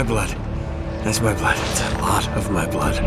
my blood. That's my blood. It's a lot of my blood.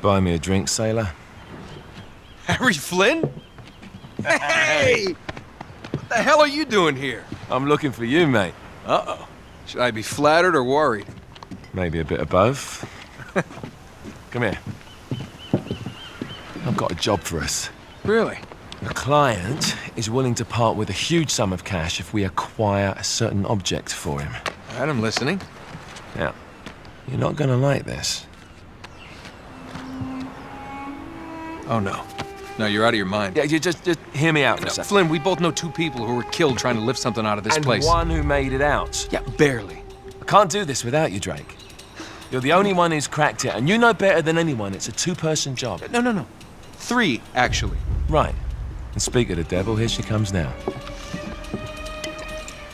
Buy me a drink, sailor? Harry Flynn? Hey! What the hell are you doing here? I'm looking for you, mate. Uh-oh. Should I be flattered or worried? Maybe a bit of both. Come here. I've got a job for us. Really? The client is willing to part with a huge sum of cash if we acquire a certain object for him. All right, I'm listening. Now, you're not gonna like this. Oh, no. No, you're out of your mind. Yeah, you just hear me out for a No, second. Flynn, we both know two people who were killed trying to lift something out of this place. And one who made it out. Yeah, barely. I can't do this without you, Drake. You're the only one who's cracked it, and you know better than anyone it's a two-person job. No. 3, actually. Right. And speak of the devil, here she comes now.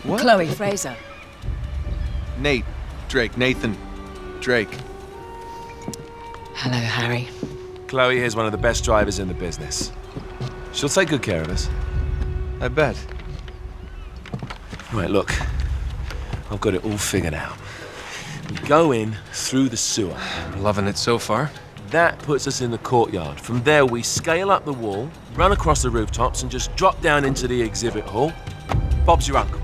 What? Chloe Fraser. Nate. Drake. Nathan. Drake. Hello, Harry. Chloe here's one of the best drivers in the business. She'll take good care of us. I bet. Right, look. I've got it all figured out. We go in through the sewer. Loving it so far. That puts us in the courtyard. From there, we scale up the wall, run across the rooftops, and just drop down into the exhibit hall. Bob's your uncle.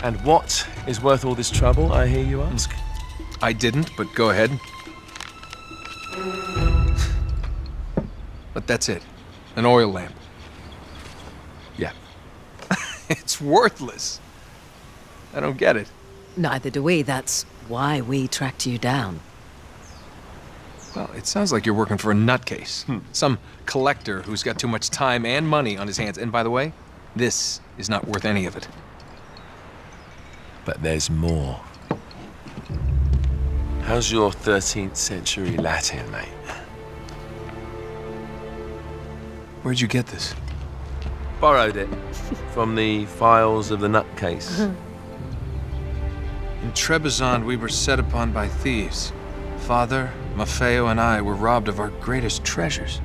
And what is worth all this trouble, I hear you ask? I didn't, but go ahead. But that's it. An oil lamp. Yeah. It's worthless. I don't get it. Neither do we. That's why we tracked you down. Well, it sounds like you're working for a nutcase. Some collector who's got too much time and money on his hands. And by the way, this is not worth any of it. But there's more. How's your 13th century Latin, mate? Where'd you get this? Borrowed it from the files of the nutcase. In Trebizond, we were set upon by thieves. Father, Maffeo, and I were robbed of our greatest treasures.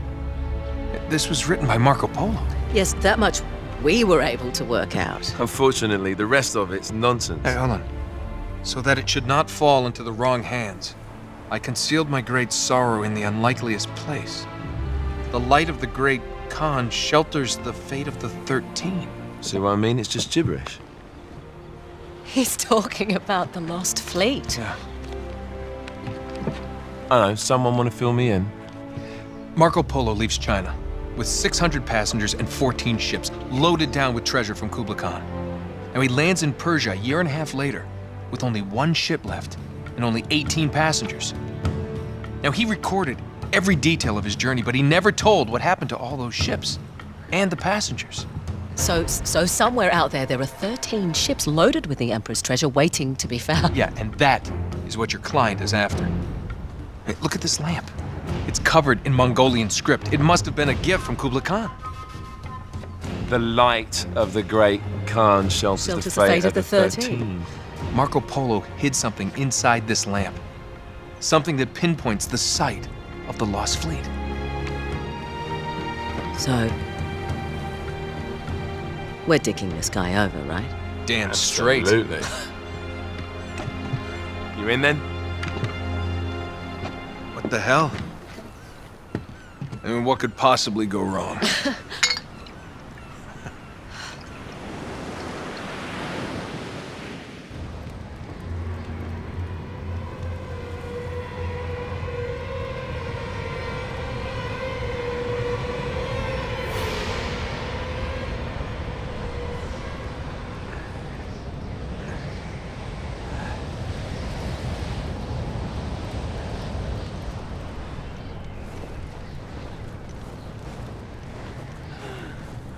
This was written by Marco Polo. Yes, that much we were able to work out. Unfortunately, the rest of it's nonsense. Hey, hold on. So that it should not fall into the wrong hands, I concealed my great sorrow in the unlikeliest place. The light of the great Khan shelters the fate of the 13. See what I mean? It's just gibberish. He's talking about the lost fleet. Yeah. I know, someone want to fill me in? Marco Polo leaves China with 600 passengers and 14 ships loaded down with treasure from Kublai Khan. Now he lands in Persia a year and a half later with only one ship left and only 18 passengers. Now he recorded every detail of his journey, but he never told what happened to all those ships and the passengers. So somewhere out there are 13 ships loaded with the Emperor's treasure waiting to be found. Yeah, and that is what your client is after. Hey, look at this lamp. It's covered in Mongolian script. It must have been a gift from Kublai Khan. The light of the great Khan shelters the fate of the 13. Marco Polo hid something inside this lamp. Something that pinpoints the site of the lost fleet. So, we're dicking this guy over, right? Damn straight. Absolutely. You in then? What the hell? I mean, what could possibly go wrong?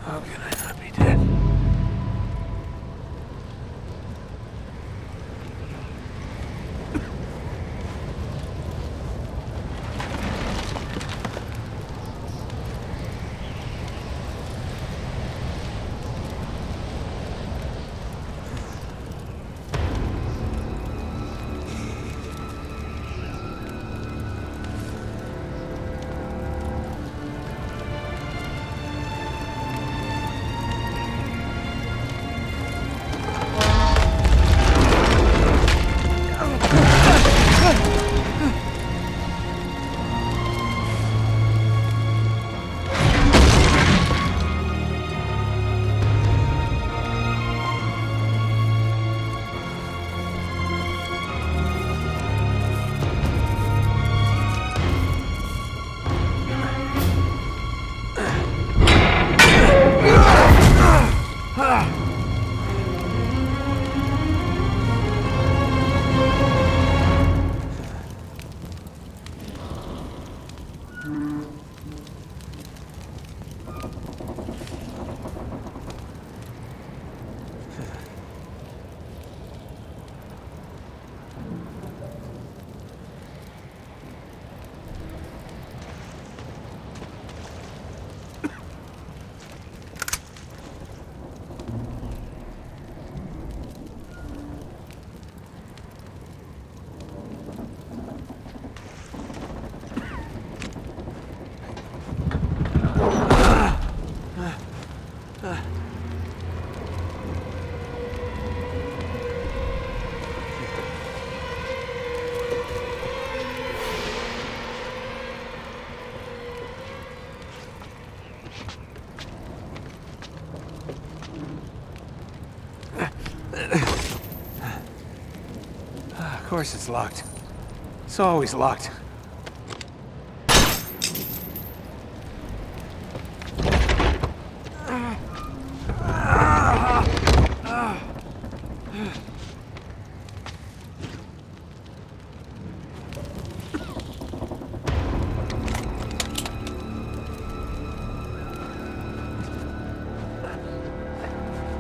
How can I not be dead? course it's locked. It's always locked.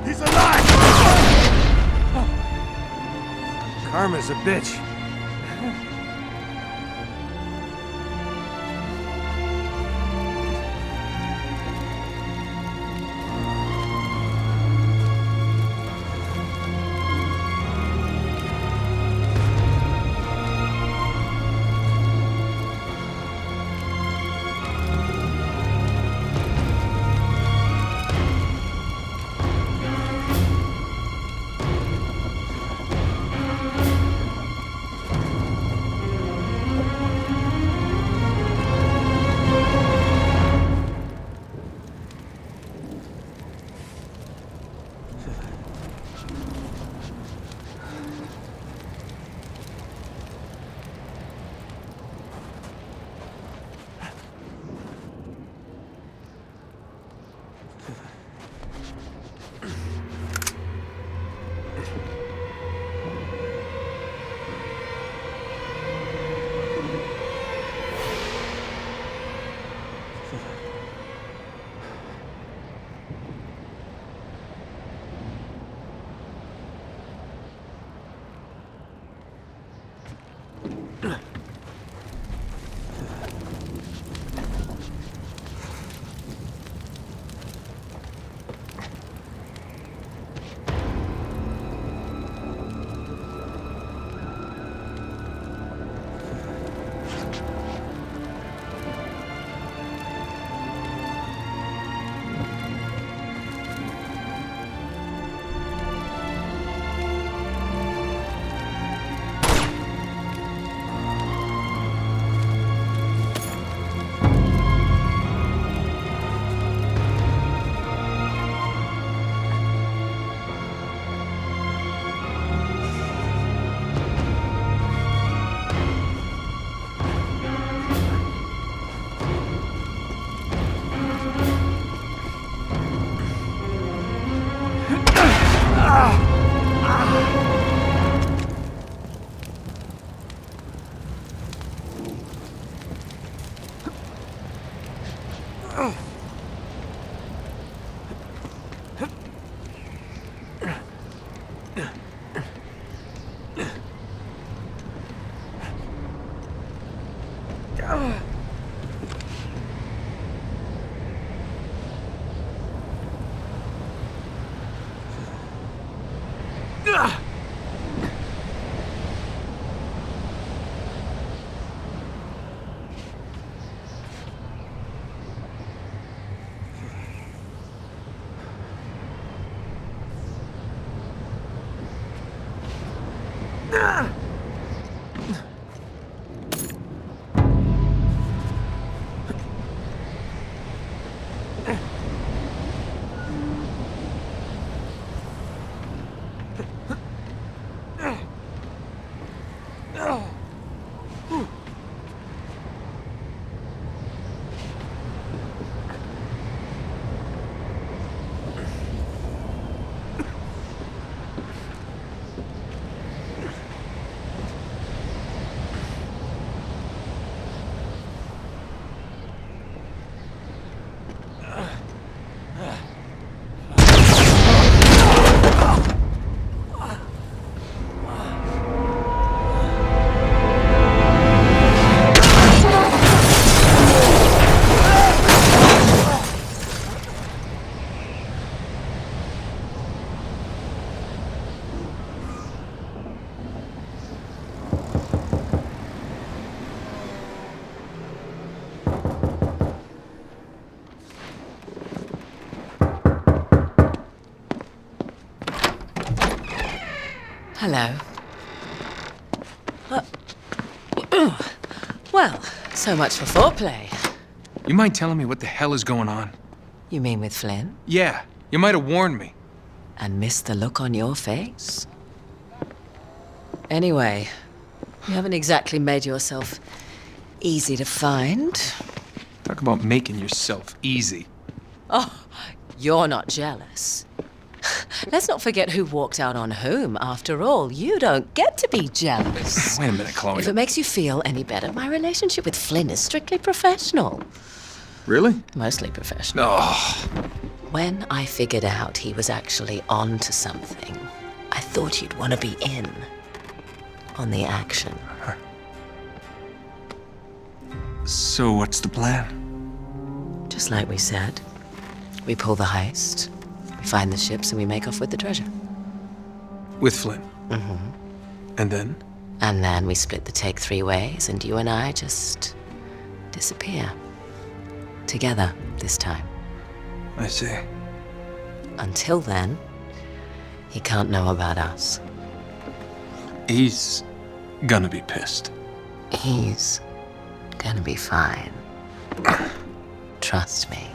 He's alive! Karma's a bitch. Hello. Well, so much for foreplay. You mind telling me what the hell is going on? You mean with Flynn? Yeah, you might have warned me. And missed the look on your face? Anyway, You haven't exactly made yourself easy to find. Talk about making yourself easy. Oh, you're not jealous. Let's not forget who walked out on whom. After all, you don't get to be jealous. Wait a minute, Chloe. If it makes you feel any better, my relationship with Flynn is strictly professional. Really? Mostly professional. Oh. When I figured out he was actually on to something, I thought you'd want to be in on the action. So what's the plan? Just like we said, we pull the heist, we find the ships, and we make off with the treasure. With Flynn? Mm-hmm. And then? And then we split the take 3 ways, and you and I just disappear. Together, this time. I see. Until then, he can't know about us. He's gonna be pissed. He's gonna be fine. Trust me.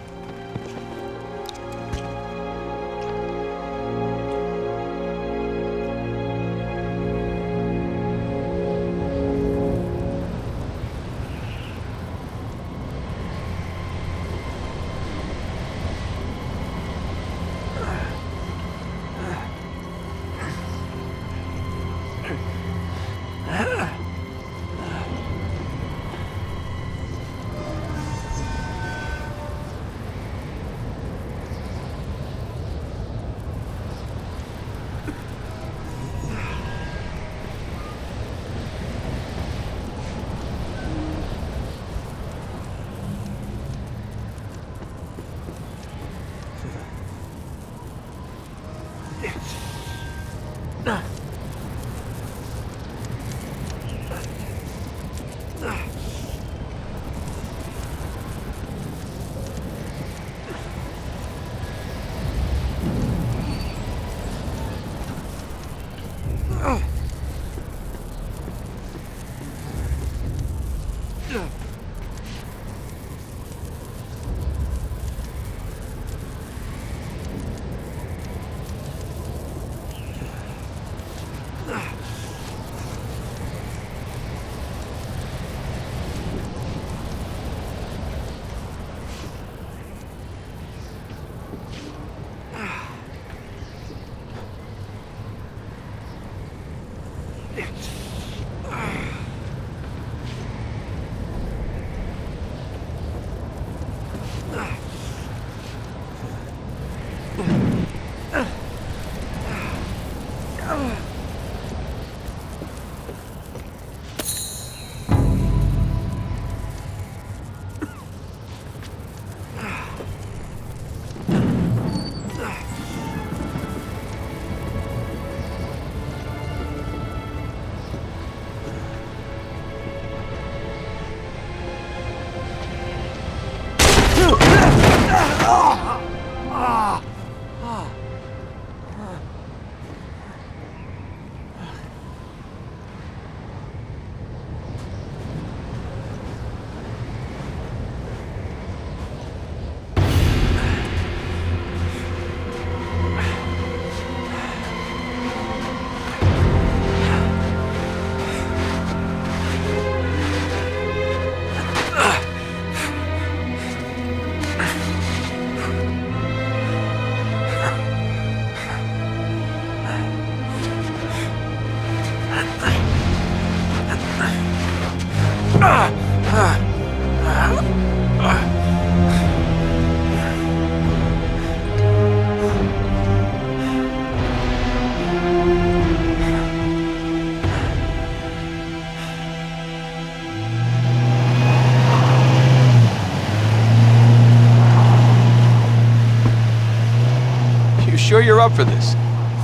Sure you're up for this?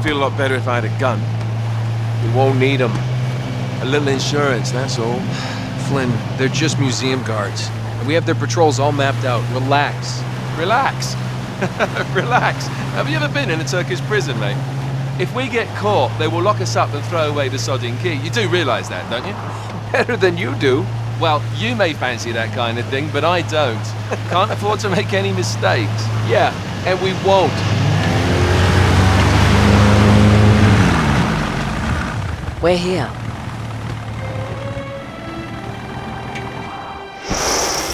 Feel a lot better if I had a gun. We won't need them. A little insurance, that's all. Flynn, they're just museum guards. And we have their patrols all mapped out. Relax. Relax. Relax. Have you ever been in a Turkish prison, mate? If we get caught, they will lock us up and throw away the sodding key. You do realise that, don't you? Better than you do. Well, you may fancy that kind of thing, but I don't. Can't afford to make any mistakes. Yeah, and we won't. We're here.